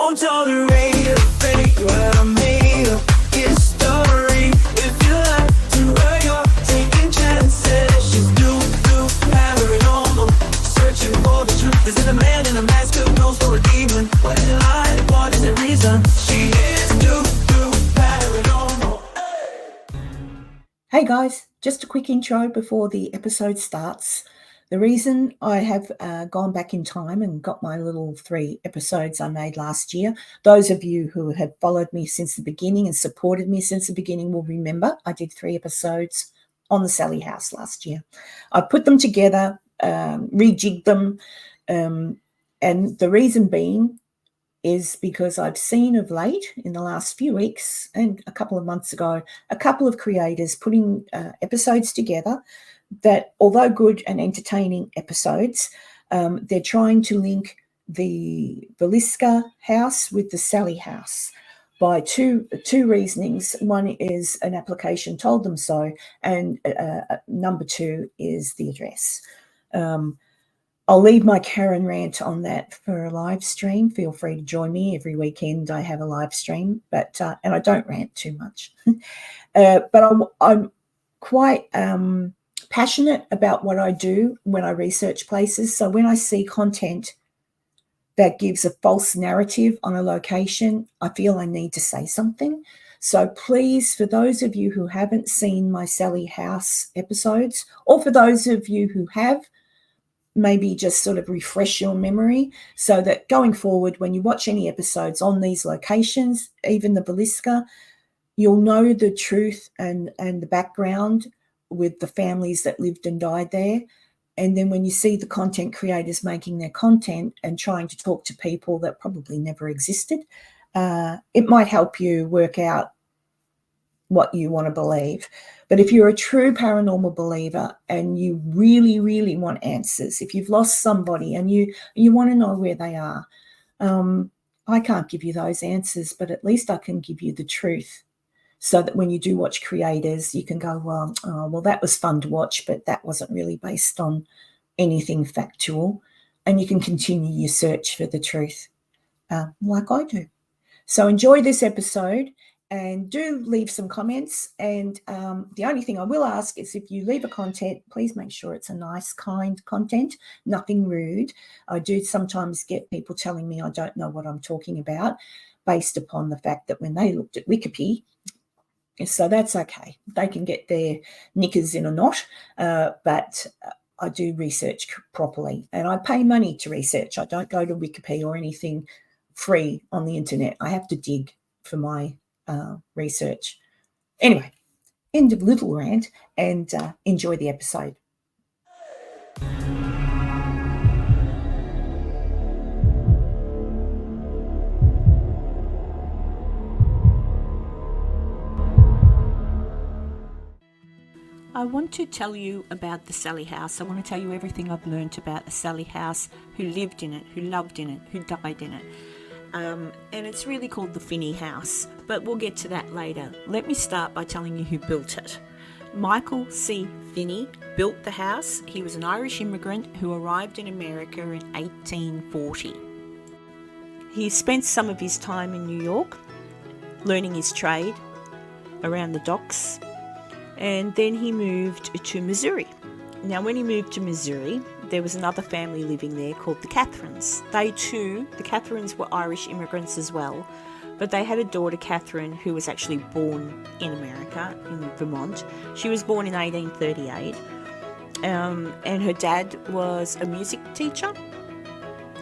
won't tolerate a fake what I made up history. If you like to where you're taking chances, she's blue, paranormal, searching for the truth. Is it a man in a mask who knows for a demon? What is it lie? What is it reason? She is blue, paranormal. Hey guys, just a quick intro before the episode starts. The reason I have gone back in time and got my little 3 episodes I made last year, those of you who have followed me since the beginning and supported me since the beginning will remember I did 3 episodes on the Sallie House last year. I put them together, rejigged them, and the reason being is because I've seen of late in the last few weeks and a couple of months ago, a couple of creators putting episodes together that, although good and entertaining episodes, they're trying to link the Villisca house with the Sallie House by two reasonings. One is an application told them so, and number 2 is the address. I'll leave my Karen rant on that for a live stream. Feel free to join me every weekend. I have a live stream, but and I don't rant too much. But I'm quite passionate about what I do when I research places. So when I see content that gives a false narrative on a location, I feel I need to say something. So please, for those of you who haven't seen my Sallie House episodes, or for those of you who have, maybe just sort of refresh your memory so that going forward, when you watch any episodes on these locations, even the Villisca, you'll know the truth and the background with the families that lived and died there. And then when you see the content creators making their content and trying to talk to people that probably never existed, it might help you work out what you want to believe. But if you're a true paranormal believer and you really, really want answers, if you've lost somebody and you want to know where they are, I can't give you those answers, but at least I can give you the truth, so that when you do watch creators, you can go, well, that was fun to watch, but that wasn't really based on anything factual, and you can continue your search for the truth, like I do. So enjoy this episode. And do leave some comments. And the only thing I will ask is, if you leave a content, please make sure it's a nice, kind content, nothing rude. I do sometimes get people telling me I don't know what I'm talking about based upon the fact that when they looked at Wikipedia, so that's okay. They can get their knickers in a knot, but I do research properly. And I pay money to research. I don't go to Wikipedia or anything free on the internet. I have to dig for my research. Anyway, end of little rant, and enjoy the episode. I want to tell you about the Sallie House. I want to tell you everything I've learned about the Sallie House, who lived in it, who loved in it, who died in it. And it's really called the Finny house, but we'll get to that later. Let me start by telling you who built it. Michael C. Finny built the house. He was an Irish immigrant who arrived in America in 1840. He spent some of his time in New York, learning his trade around the docks, and then he moved to Missouri. Now, when he moved to Missouri, there was another family living there called the Catherines. They too, the Catherines, were Irish immigrants as well, but they had a daughter, Catherine, who was actually born in America, in Vermont. She was born in 1838, and her dad was a music teacher.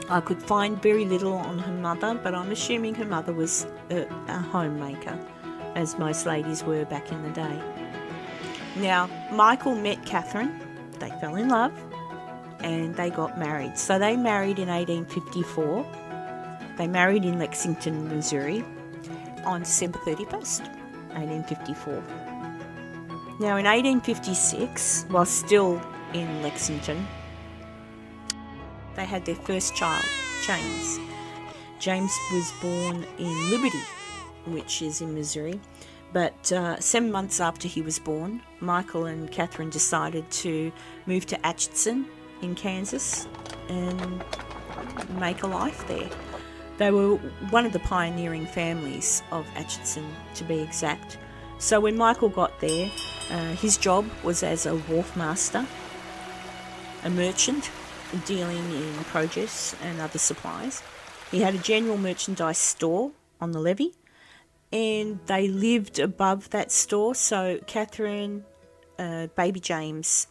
I could find very little on her mother, but I'm assuming her mother was a homemaker, as most ladies were back in the day. Now, Michael met Catherine. They fell in love and they got married. So they married in 1854. They married in Lexington, Missouri on December 31st, 1854. Now in 1856, while still in Lexington, they had their first child, James. James was born in Liberty, which is in Missouri. But 7 months after he was born, Michael and Catherine decided to move to Atchison in Kansas and make a life there. They were one of the pioneering families of Atchison, to be exact. So when Michael got there, his job was as a wharf master, a merchant dealing in produce and other supplies. He had a general merchandise store on the levee, and they lived above that store. So Catherine, baby James,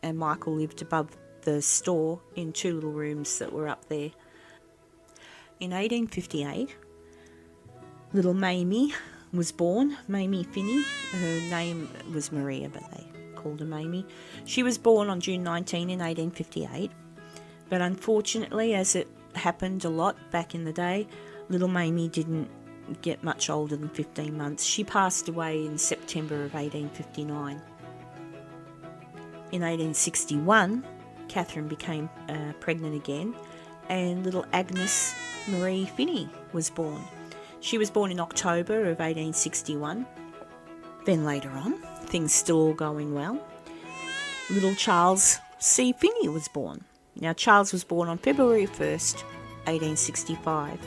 and Michael lived above the store in two little rooms that were up there. In 1858, little Mamie was born, Mamie Finny. Her name was Maria, but they called her Mamie. She was born on June 19 in 1858, but unfortunately, as it happened a lot back in the day, little Mamie didn't get much older than 15 months. She passed away in September of 1859. In 1861, Catherine became pregnant again, and little Agnes Marie Finny was born. She was born in October of 1861. Then later on, things still all going well, little Charles C. Finny was born. Now, Charles was born on February 1st, 1865.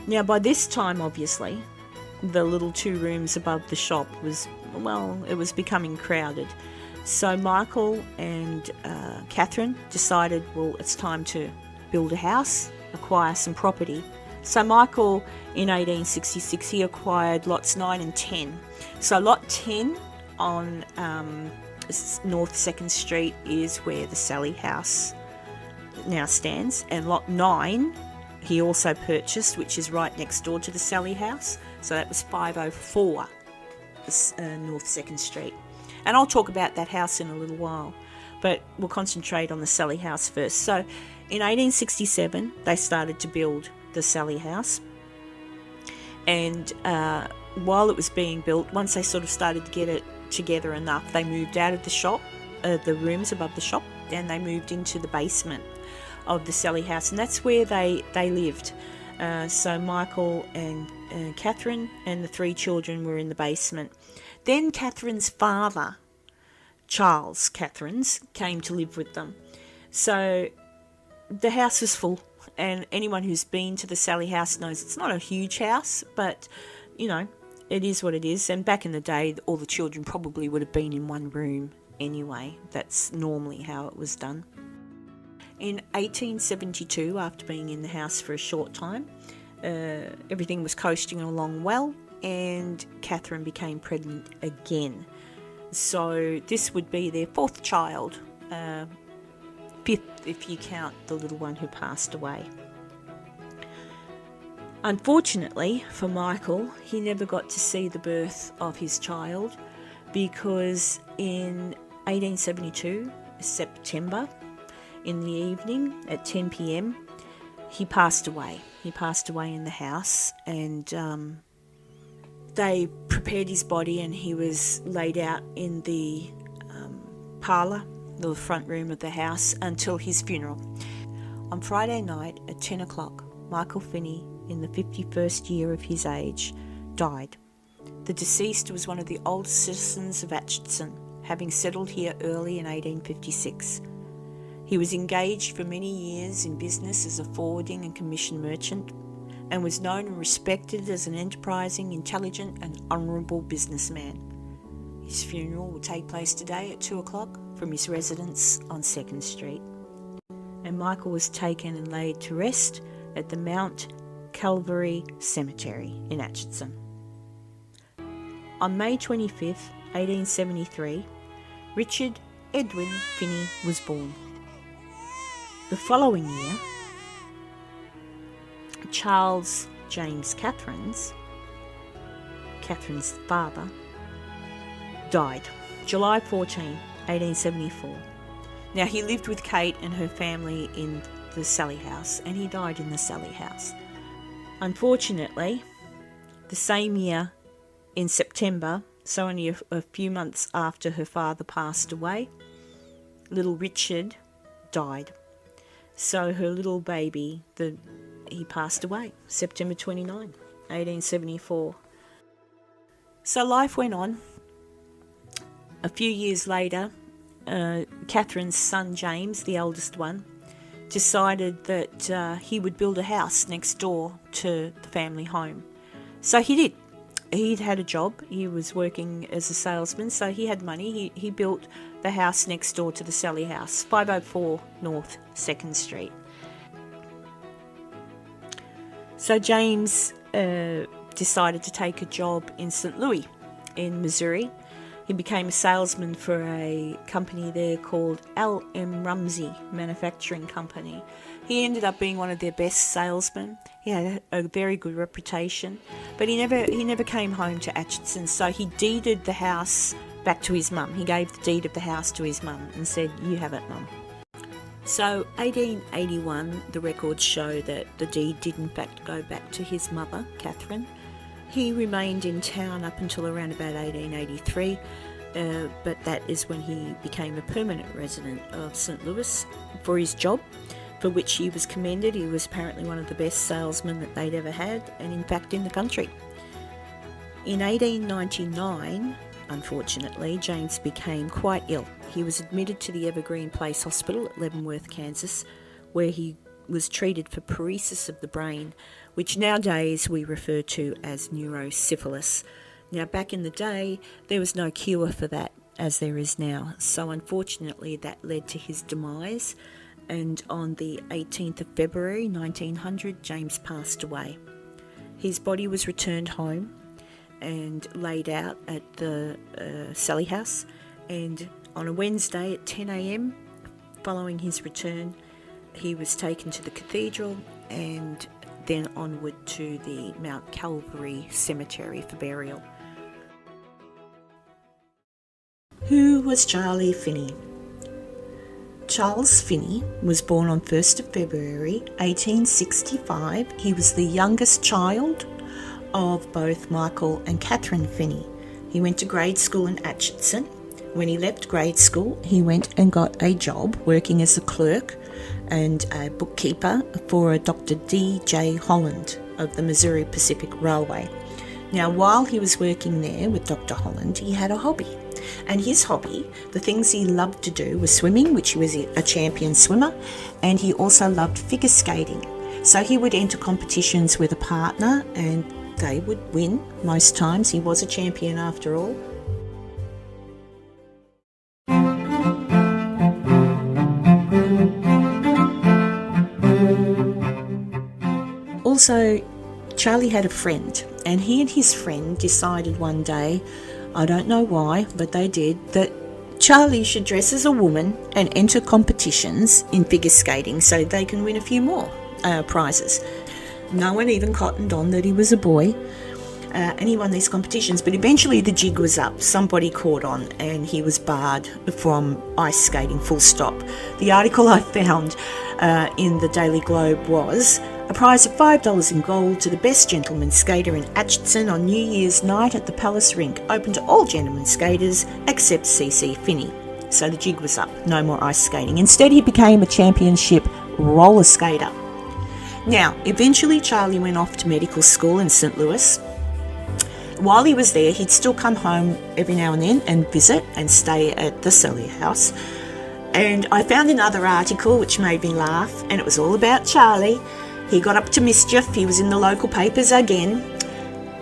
Now, by this time, obviously, the little two rooms above the shop it was becoming crowded. So Michael and Catherine decided, well, it's time to build a house, acquire some property. So Michael, in 1866, he acquired lots 9 and 10. So lot 10 on North 2nd Street is where the Sallie House now stands, and lot 9 he also purchased, which is right next door to the Sallie House. So that was 504 North 2nd Street. And I'll talk about that house in a little while, but we'll concentrate on the Sallie House first. So in 1867, they started to build the Sallie House. And while it was being built, once they sort of started to get it together enough, they moved out of the shop, the rooms above the shop, and they moved into the basement of the Sallie House, and that's where they lived. So Michael and Catherine and the 3 children were in the basement. Then Catherine's father, Charles Catherines, came to live with them. So the house was full, and anyone who's been to the Sallie House knows it's not a huge house, but it is what it is. And back in the day, all the children probably would have been in one room anyway. That's normally how it was done. In 1872, after being in the house for a short time, everything was coasting along well, and Catherine became pregnant again. So this would be their 4th child, 5th if you count the little one who passed away. Unfortunately for Michael, he never got to see the birth of his child, because in 1872, September, in the evening at 10 p.m, he passed away. He passed away in the house, and they prepared his body, and he was laid out in the parlour, the front room of the house, until his funeral. On Friday night at 10 o'clock, Michael Finny, in the 51st year of his age, died. The deceased was one of the oldest citizens of Atchison, having settled here early in 1856. He was engaged for many years in business as a forwarding and commission merchant, and was known and respected as an enterprising, intelligent and honourable businessman. His funeral will take place today at 2 o'clock from his residence on 2nd Street. And Michael was taken and laid to rest at the Mount Calvary Cemetery in Atchison. On May 25th, 1873, Richard Edwin Finny was born. The following year, Charles James Catherine's father, died July 14, 1874. Now, he lived with Kate and her family in the Sallie House, and he died in the Sallie House. Unfortunately, the same year in September, so only a few months after her father passed away, little Richard died. So her little baby, he passed away September 29, 1874. So life went on. A few years later, Catherine's son James, the eldest one, decided that he would build a house next door to the family home. So he did. He'd had a job. He was working as a salesman, so he had money. He built the house next door to the Sallie House, 504 North 2nd Street. So James decided to take a job in St. Louis in Missouri. He became a salesman for a company there called L.M. Rumsey Manufacturing Company. He ended up being one of their best salesmen. He had a very good reputation, but he never came home to Atchison, so he deeded the house back to his mum. He gave the deed of the house to his mum and said, "You have it, Mum." So 1881, the records show that the deed did in fact go back to his mother, Catherine. He remained in town up until around about 1883, but that is when he became a permanent resident of St. Louis for his job, for which he was commended. He was apparently one of the best salesmen that they'd ever had, and in fact in the country. In 1899, unfortunately, James became quite ill. He was admitted to the Evergreen Place Hospital at Leavenworth, Kansas, where he was treated for paresis of the brain, which nowadays we refer to as neurosyphilis. Now, back in the day, there was no cure for that, as there is now. So unfortunately, that led to his demise. And on the 18th of February 1900, James passed away. His body was returned home and laid out at the Sallie House. And on a Wednesday at 10 a.m, following his return, he was taken to the cathedral and then onward to the Mount Calvary Cemetery for burial. Who was Charlie Finny? Charles Finny was born on 1st of February 1865. He was the youngest child of both Michael and Catherine Finny. He went to grade school in Atchison. When he left grade school, he went and got a job working as a clerk and a bookkeeper for a Dr. D.J. Holland of the Missouri Pacific Railway. Now, while he was working there with Dr. Holland, he had a hobby. And his hobby, the things he loved to do, was swimming, which he was a champion swimmer, and he also loved figure skating. So he would enter competitions with a partner and they would win most times. He was a champion after all. Also, Charlie had a friend, and he and his friend decided one day, I don't know why, but they did, that Charlie should dress as a woman and enter competitions in figure skating so they can win a few more prizes. No one even cottoned on that he was a boy, and he won these competitions, but eventually the jig was up. Somebody caught on and he was barred from ice skating, full stop. The article I found in the Daily Globe was, a prize of $5 in gold to the best gentleman skater in Atchison on New Year's night at the Palace Rink, open to all gentlemen skaters except C.C. Finny. So the jig was up, no more ice skating. Instead, he became a championship roller skater. Now, eventually Charlie went off to medical school in St. Louis. While he was there, he'd still come home every now and then and visit and stay at the Sallie House. And I found another article which made me laugh, and it was all about Charlie. He got up to mischief. He was in the local papers again.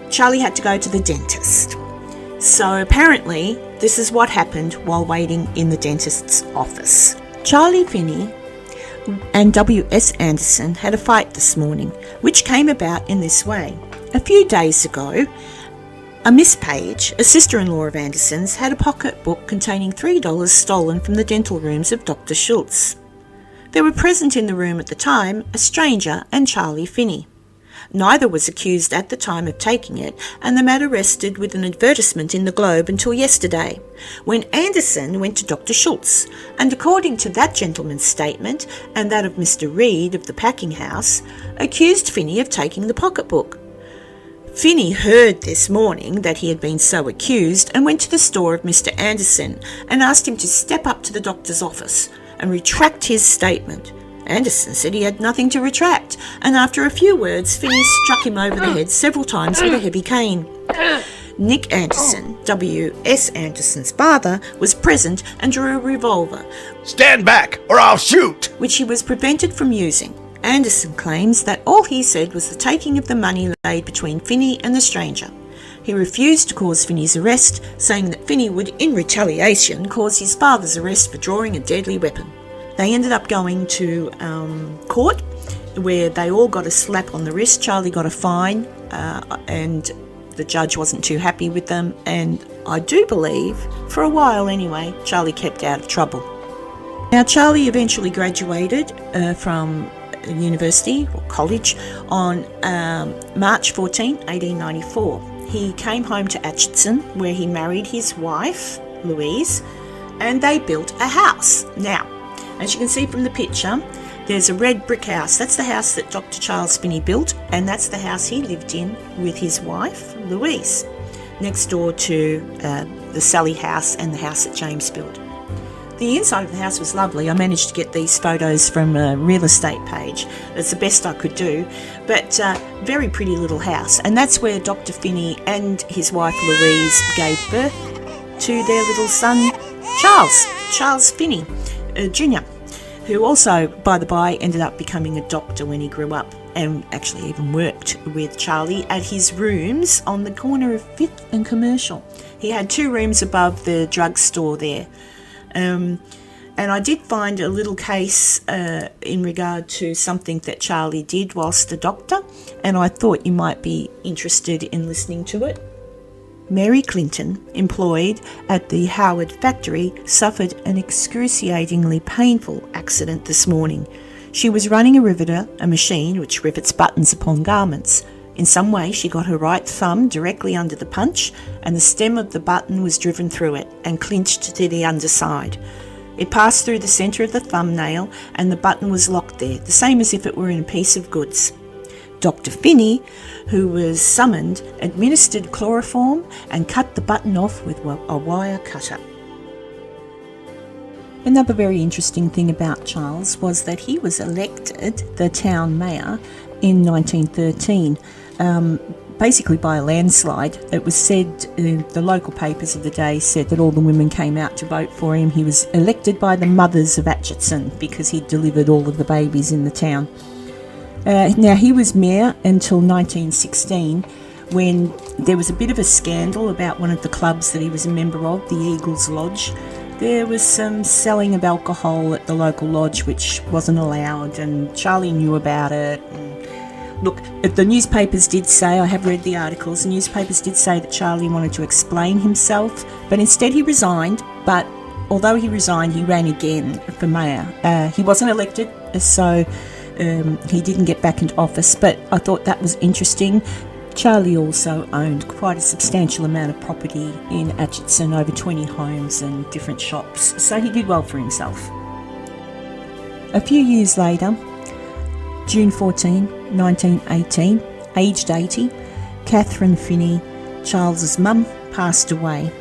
Charlie had to go to the dentist. So apparently, this is what happened while waiting in the dentist's office. Charlie Finny and W.S. Anderson had a fight this morning, which came about in this way. A few days ago, a Miss Page, a sister-in-law of Anderson's, had a pocketbook containing $3 stolen from the dental rooms of Dr. Schultz. There were present in the room at the time a stranger and Charlie Finny. Neither was accused at the time of taking it, and the matter rested with an advertisement in the Globe until yesterday, when Anderson went to Dr. Schultz, and according to that gentleman's statement and that of Mr. Reed of the packing house, accused Finny of taking the pocketbook. Finny heard this morning that he had been so accused and went to the store of Mr. Anderson and asked him to step up to the doctor's office and retract his statement. Anderson said he had nothing to retract, and after a few words, Finny struck him over the head several times with a heavy cane. Nick Anderson, W.S. Anderson's father, was present and drew a revolver, Stand back, or I'll shoot! which he was prevented from using. Anderson claims that all he said was the taking of the money laid between Finny and the stranger. He refused to cause Finny's arrest, saying that Finny would, in retaliation, cause his father's arrest for drawing a deadly weapon. They ended up going to court, where they all got a slap on the wrist. Charlie got a fine, and the judge wasn't too happy with them. And I do believe, for a while anyway, Charlie kept out of trouble. Now, Charlie eventually graduated from university or college on March 14, 1894. He came home to Atchison, where he married his wife, Louise, and they built a house. Now, as you can see from the picture, there's a red brick house. That's the house that Dr. Charles Finney built, and that's the house he lived in with his wife, Louise, next door to the Sallie House and the house that James built. The inside of the house was lovely. I managed to get these photos from a real estate page. That's the best I could do. But very pretty little house. And that's where Dr. Finney and his wife Louise gave birth to their little son, Charles Finney Jr., who also, by the by, ended up becoming a doctor when he grew up, and actually even worked with Charlie at his rooms on the corner of 5th and Commercial. He had 2 rooms above the drugstore there. And I did find a little case in regard to something that Charlie did whilst a doctor, and I thought you might be interested in listening to it. Mary Clinton, employed at the Howard factory, suffered an excruciatingly painful accident this morning. She was running a riveter, a machine which rivets buttons upon garments. In some way she got her right thumb directly under the punch, and the stem of the button was driven through it and clinched to the underside. It passed through the centre of the thumbnail, and the button was locked there, the same as if it were in a piece of goods. Dr. Finney, who was summoned, administered chloroform and cut the button off with a wire cutter. Another very interesting thing about Charles was that he was elected the town mayor in 1913. Basically by a landslide. It was said, the local papers of the day said that all the women came out to vote for him. He was elected by the mothers of Atchison because he delivered all of the babies in the town. Now, he was mayor until 1916, when there was a bit of a scandal about one of the clubs that he was a member of, the Eagles Lodge. There was some selling of alcohol at the local lodge which wasn't allowed, and Charlie knew about it. Look, the newspapers did say, I have read the articles, the newspapers did say that Charlie wanted to explain himself, but instead he resigned. But although he resigned, he ran again for mayor. He wasn't elected, so he didn't get back into office, but I thought that was interesting. Charlie also owned quite a substantial amount of property in Atchison, over 20 homes and different shops, so he did well for himself. A few years later, June 14, 1918, aged 80, Catherine Finney, Charles's mum, passed away.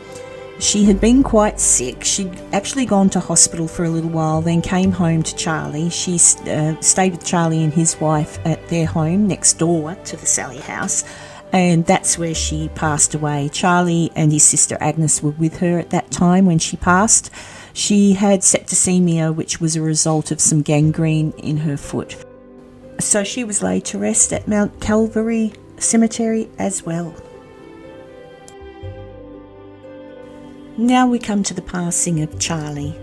She had been quite sick. She'd actually gone to hospital for a little while, then came home to Charlie. She stayed with Charlie and his wife at their home next door to the Sallie House, and that's where she passed away. Charlie and his sister Agnes were with her at that time when she passed. She had septicemia, which was a result of some gangrene in her foot. So she was laid to rest at Mount Calvary Cemetery as well. Now we come to the passing of Charlie.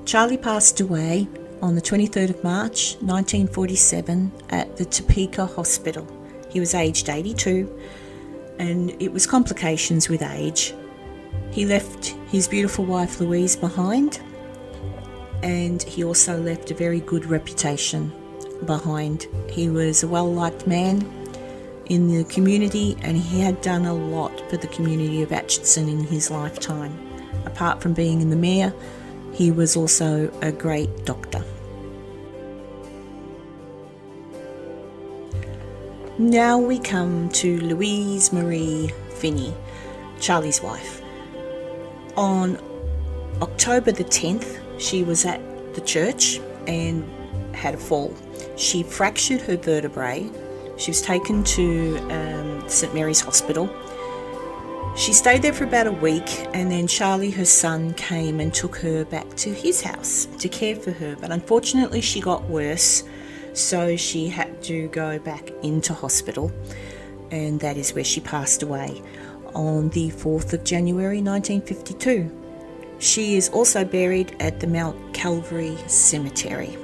Charlie passed away on the 23rd of March 1947 at the Topeka Hospital. He was aged 82, and it was complications with age. He left his beautiful wife Louise behind, and he also left a very good reputation behind. He was a well-liked man in the community, and he had done a lot for the community of Atchison in his lifetime. Apart from being in the mayor, he was also a great doctor. Now we come to Louise Marie Finney, Charlie's wife. On October the 10th, she was at the church and had a fall. She fractured her vertebrae. She was taken to St Mary's Hospital. She stayed there for about a week, and then Charlie, her son, came and took her back to his house to care for her. But unfortunately she got worse, so she had to go back into hospital, and that is where she passed away on the 4th of January 1952. She is also buried at the Mount Calvary Cemetery.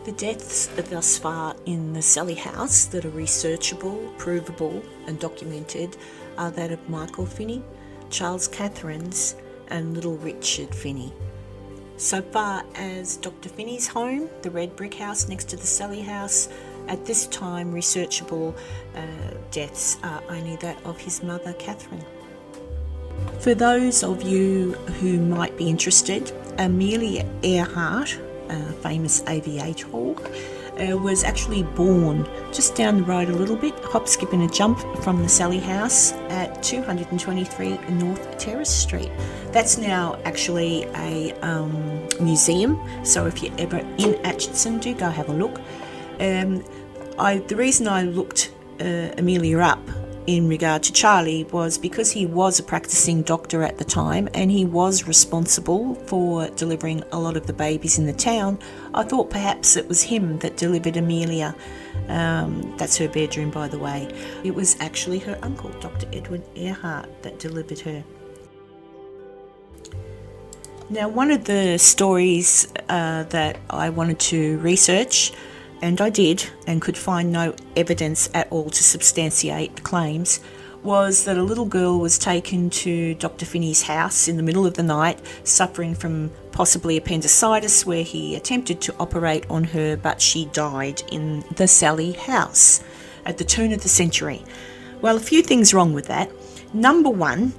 The deaths thus far in the Sallie House that are researchable, provable and documented are that of Michael Finny, Charles Catherine's and little Richard Finny. So far as Dr. Finny's home, the red brick house next to the Sallie House, at this time researchable deaths are only that of his mother Catherine. For those of you who might be interested, Amelia Earhart, a famous aviator, was actually born just down the road a little bit, hop, skip and a jump from the Sallie House at 223 North Terrace Street. That's now actually a museum, so if you're ever in Atchison, do go have a look. The reason I looked Amelia up in regard to Charlie was because he was a practicing doctor at the time and he was responsible for delivering a lot of the babies in the town. I thought perhaps it was him that delivered Amelia. That's her bedroom, by the way. It was actually her uncle, Dr. Edwin Earhart, that delivered her. Now, one of the stories that I wanted to research, and I did, and could find no evidence at all to substantiate the claims, was that a little girl was taken to Dr. Finny's house in the middle of the night, suffering from possibly appendicitis, where he attempted to operate on her, but she died in the Sallie House at the turn of the century. Well, a few things wrong with that. Number one,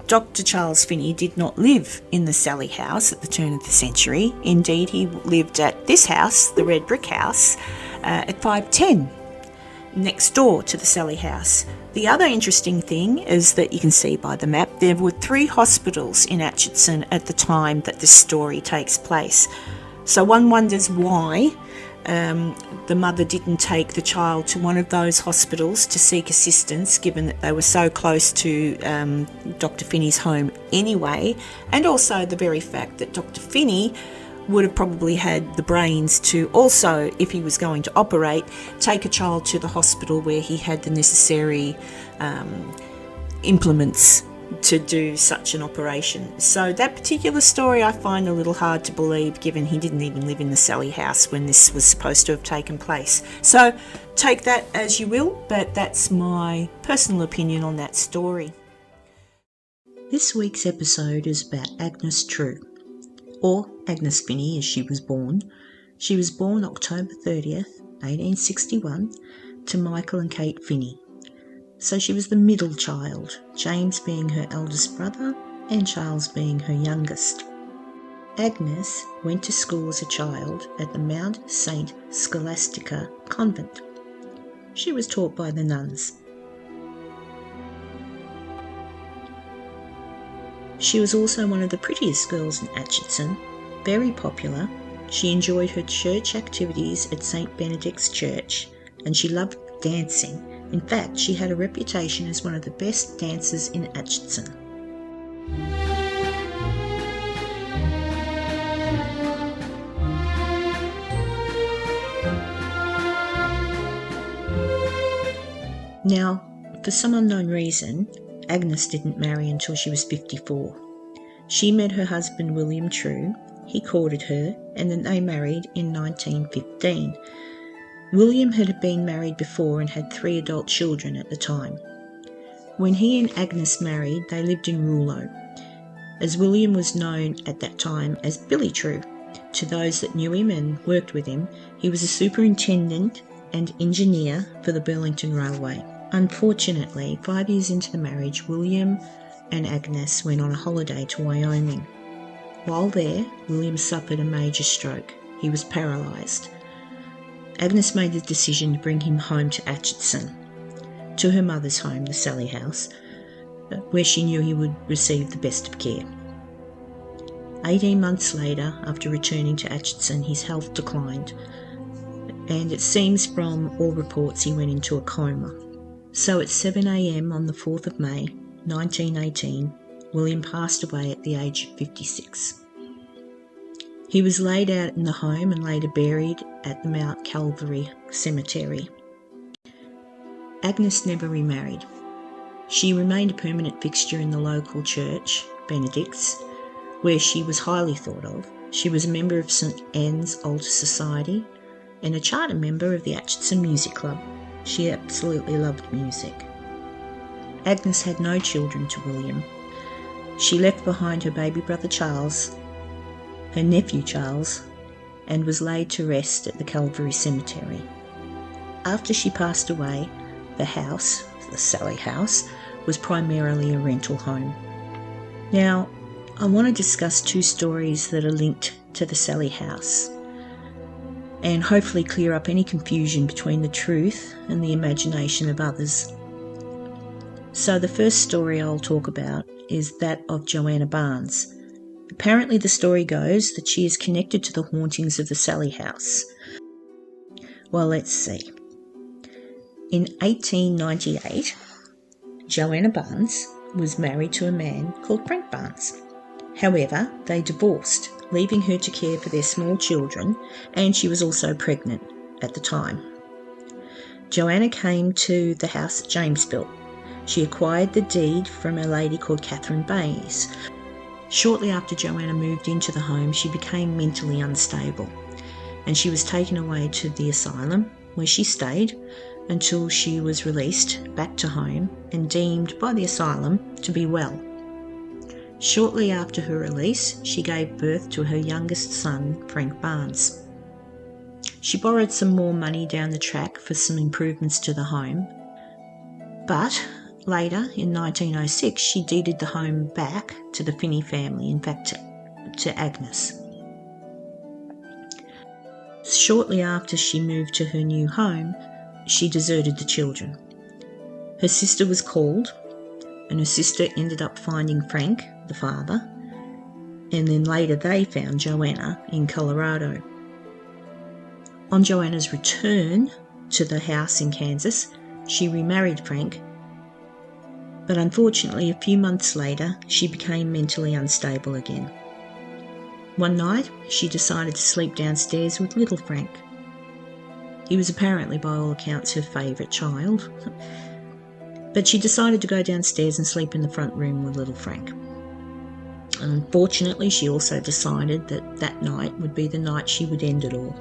Dr. Charles Finny did not live in the Sallie House at the turn of the century. Indeed, he lived at this house, the red brick house, at 510, next door to the Sallie House. The other interesting thing is that you can see by the map, there were 3 hospitals in Atchison at the time that this story takes place. So one wonders why the mother didn't take the child to one of those hospitals to seek assistance, given that they were so close to Dr. Finny's home anyway, and also the very fact that Dr. Finny would have probably had the brains to also, if he was going to operate, take a child to the hospital where he had the necessary implements to do such an operation. So that particular story I find a little hard to believe, given he didn't even live in the Sallie House when this was supposed to have taken place. So take that as you will, but that's my personal opinion on that story. This week's episode is about Agnes True, or Agnes Finny as she was born. She was born October 30th, 1861, to Michael and Kate Finny. So she was the middle child, James being her eldest brother and Charles being her youngest. Agnes went to school as a child at the Mount St. Scholastica convent. She was taught by the nuns. She was also one of the prettiest girls in Atchison, very popular. She enjoyed her church activities at St. Benedict's Church, and she loved dancing. In fact, she had a reputation as one of the best dancers in Atchison. Now, for some unknown reason, Agnes didn't marry until she was 54. She met her husband William True, he courted her, and then they married in 1915. William had been married before and had 3 adult children at the time. When he and Agnes married, they lived in Rouleau, as William was known at that time as Billy True. To those that knew him and worked with him, he was a superintendent and engineer for the Burlington Railway. Unfortunately, 5 years into the marriage, William and Agnes went on a holiday to Wyoming. While there, William suffered a major stroke. He was paralysed. Agnes made the decision to bring him home to Atchison, to her mother's home, the Sallie House, where she knew he would receive the best of care. 18 months later, after returning to Atchison, his health declined. and it seems from all reports he went into a coma. So at 7 a.m. on the 4th of May, 1918, William passed away at the age of 56. He was laid out in the home and later buried at the Mount Calvary Cemetery. Agnes never remarried. She remained a permanent fixture in the local church, Benedict's, where she was highly thought of. She was a member of St Anne's Altar Society and a charter member of the Atchison Music Club. She absolutely loved music. Agnes had no children to William. She left behind her baby brother Charles, her nephew Charles, and was laid to rest at the Calvary Cemetery. After she passed away, the house, the Sallie House, was primarily a rental home. Now, I want to discuss two stories that are linked to the Sallie House and hopefully clear up any confusion between the truth and the imagination of others. So the first story I'll talk about is that of Joanna Barnes. Apparently the story goes that she is connected to the hauntings of the Sallie House. Well, let's see. In 1898, Joanna Barnes was married to a man called Frank Barnes. However, they divorced, leaving her to care for their small children, and she was also pregnant at the time. Joanna came to the house that James built. She acquired the deed from a lady called Catherine Bays. Shortly after Joanna moved into the home, she became mentally unstable, and she was taken away to the asylum, where she stayed until she was released back to home and deemed by the asylum to be well. Shortly after her release, she gave birth to her youngest son, Frank Barnes. She borrowed some more money down the track for some improvements to the home, but later, in 1906, she deeded the home back to the Finny family, in fact to Agnes. Shortly after she moved to her new home, she deserted the children. Her sister was called, and her sister ended up finding Frank, the father, and then later they found Joanna in Colorado. On Joanna's return to the house in Kansas, she remarried Frank, but unfortunately a few months later she became mentally unstable again. One night she decided to sleep downstairs with little Frank. He was apparently, by all accounts, her favourite child, but she decided to go downstairs and sleep in the front room with little Frank. Unfortunately, she also decided that that night would be the night she would end it all.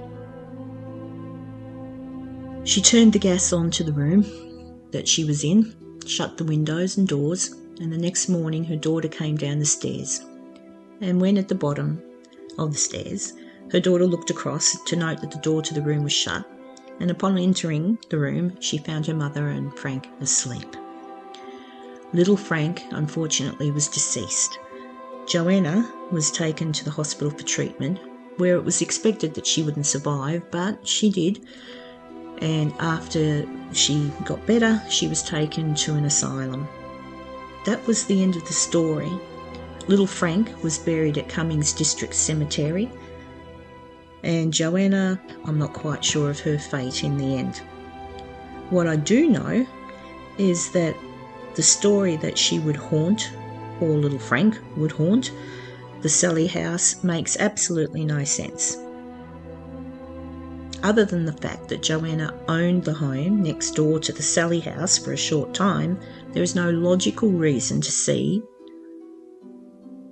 She turned the gas on to the room that she was in, shut the windows and doors, and the next morning her daughter came down the stairs. And when at the bottom of the stairs, her daughter looked across to note that the door to the room was shut, and upon entering the room, she found her mother and Frank asleep. Little Frank, unfortunately, was deceased. Joanna was taken to the hospital for treatment, where it was expected that she wouldn't survive, but she did. And after she got better, she was taken to an asylum. That was the end of the story. Little Frank was buried at Cummings District Cemetery, and Joanna, I'm not quite sure of her fate in the end. What I do know is that the story that she would haunt, or little Frank would haunt, the Sallie House makes absolutely no sense. Other than the fact that Joanna owned the home next door to the Sallie House for a short time, there is no logical reason to see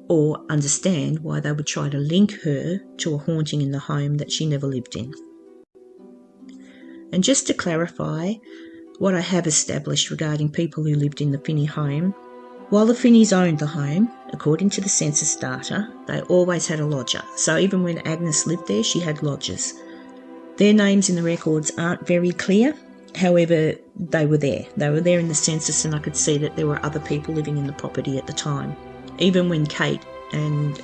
or understand why they would try to link her to a haunting in the home that she never lived in. And just to clarify what I have established regarding people who lived in the Finny home, while the Finneys owned the home, according to the census data, they always had a lodger. So even when Agnes lived there, she had lodgers. Their names in the records aren't very clear. However, they were there. They were there in the census, and I could see that there were other people living in the property at the time. Even when Kate and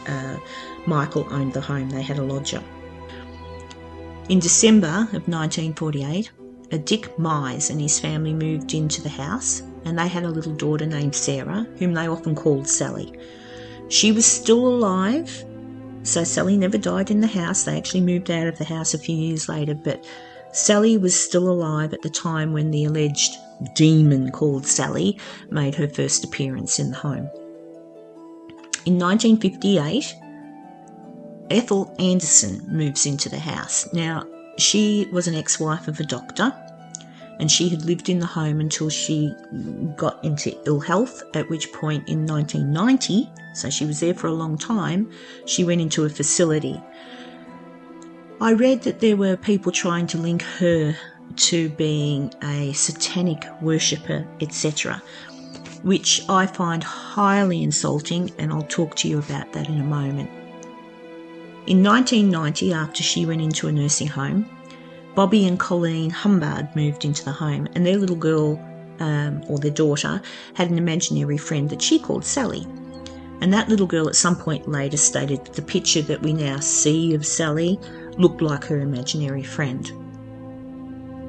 Michael owned the home, they had a lodger. In December of 1948, a Dick Mize and his family moved into the house, and they had a little daughter named Sarah, whom they often called Sally. She was still alive, so Sally never died in the house. They actually moved out of the house a few years later, but Sallie was still alive at the time when the alleged demon called Sallie made her first appearance in the home. In 1958, Ethel Anderson moves into the house. Now, she was an ex-wife of a doctor, and she had lived in the home until she got into ill health, at which point in 1990, so she was there for a long time, she went into a facility. I read that there were people trying to link her to being a satanic worshipper, etc., which I find highly insulting, and I'll talk to you about that in a moment. In 1990, after she went into a nursing home, Bobby and Colleen Humbard moved into the home, and their little girl, or their daughter, had an imaginary friend that she called Sallie. And that little girl at some point later stated that the picture that we now see of Sallie looked like her imaginary friend.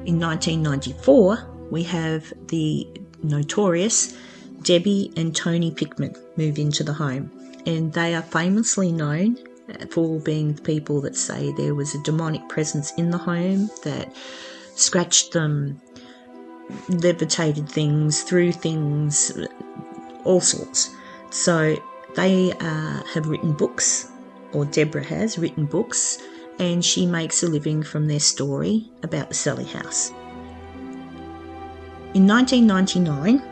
In 1994, we have the notorious Debbie and Tony Pickman move into the home, and they are famously known for being people that say there was a demonic presence in the home that scratched them, levitated things, threw things, all sorts. So they have written books, or Deborah has written books, and she makes a living from their story about the Sallie House. In 1999,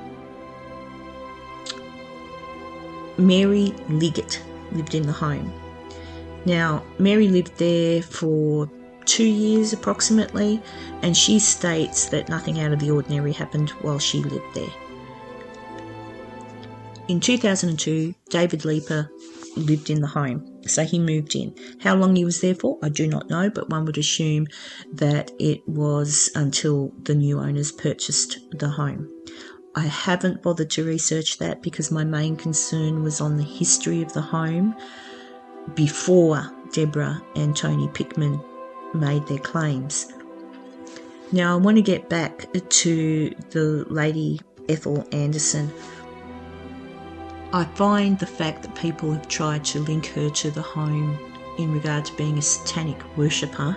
Mary Liggett lived in the home. Now, Mary lived there for 2 years approximately, and she states that nothing out of the ordinary happened while she lived there. In 2002, David Leeper lived in the home, so he moved in. How long he was there for, I do not know, but one would assume that it was until the new owners purchased the home. I haven't bothered to research that because my main concern was on the history of the home before Deborah and Tony Pickman made their claims. Now, I want to get back to the lady Ethel Anderson. I find the fact that people have tried to link her to the home in regard to being a satanic worshipper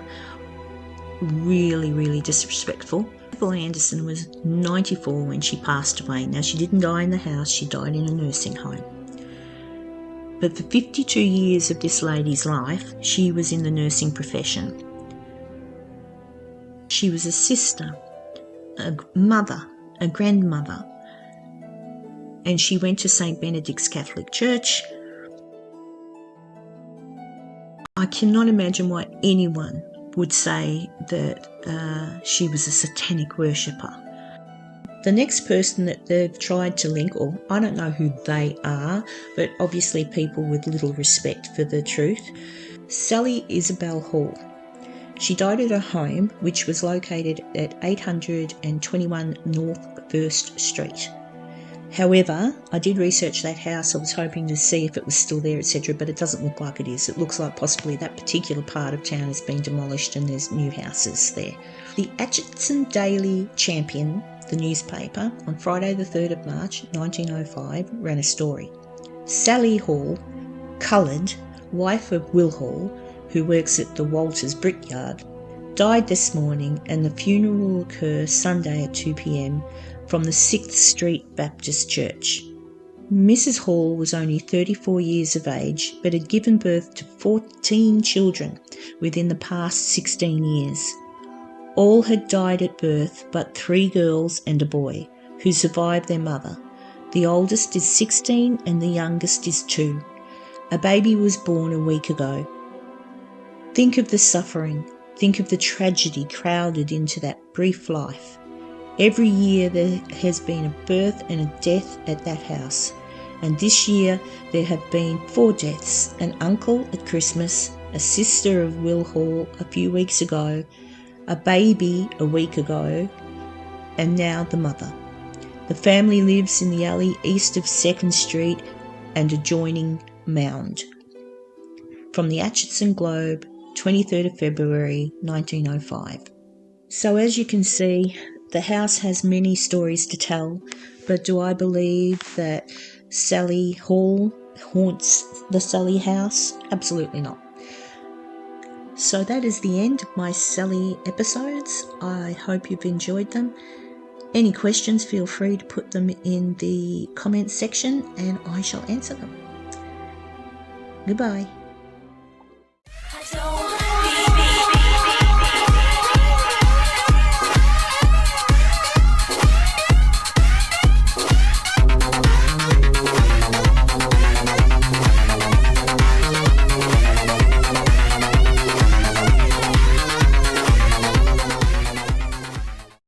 really, really disrespectful. Ethel Anderson was 94 when she passed away. Now, she didn't die in the house, she died in a nursing home. But for 52 years of this lady's life, she was in the nursing profession. She was a sister, a mother, a grandmother, and she went to St. Benedict's Catholic Church. I cannot imagine why anyone would say that she was a satanic worshipper. The next person that they've tried to link, or I don't know who they are, but obviously people with little respect for the truth, Sally Isabel Hall. She died at her home, which was located at 821 North 1st Street. However, I did research that house. I was hoping to see if it was still there, etc., but it doesn't look like it is. It looks like possibly that particular part of town has been demolished and there's new houses there. The Atchison Daily Champion, the newspaper, on Friday the 3rd of March 1905, ran a story. Sallie Hall, coloured, wife of Will Hall, who works at the Walters Brickyard, died this morning, and the funeral will occur Sunday at 2 p.m. from the 6th Street Baptist Church. Mrs. Hall was only 34 years of age, but had given birth to 14 children within the past 16 years. All had died at birth but 3 girls and a boy, who survived their mother. The oldest is 16 and the youngest is 2. A baby was born a week ago. Think of the suffering, think of the tragedy crowded into that brief life. Every year there has been a birth and a death at that house, and this year there have been 4 deaths: an uncle at Christmas, a sister of Will Hall a few weeks ago, a baby a week ago, and now the mother. The family lives in the alley east of 2nd Street and adjoining mound. From the Atchison Globe, 23rd of February 1905. So as you can see, the house has many stories to tell, but do I believe that Sallie Hall haunts the Sallie House? Absolutely not. So that is the end of my Sallie episodes. I hope you've enjoyed them. Any questions, feel free to put them in the comments section and I shall answer them. Goodbye.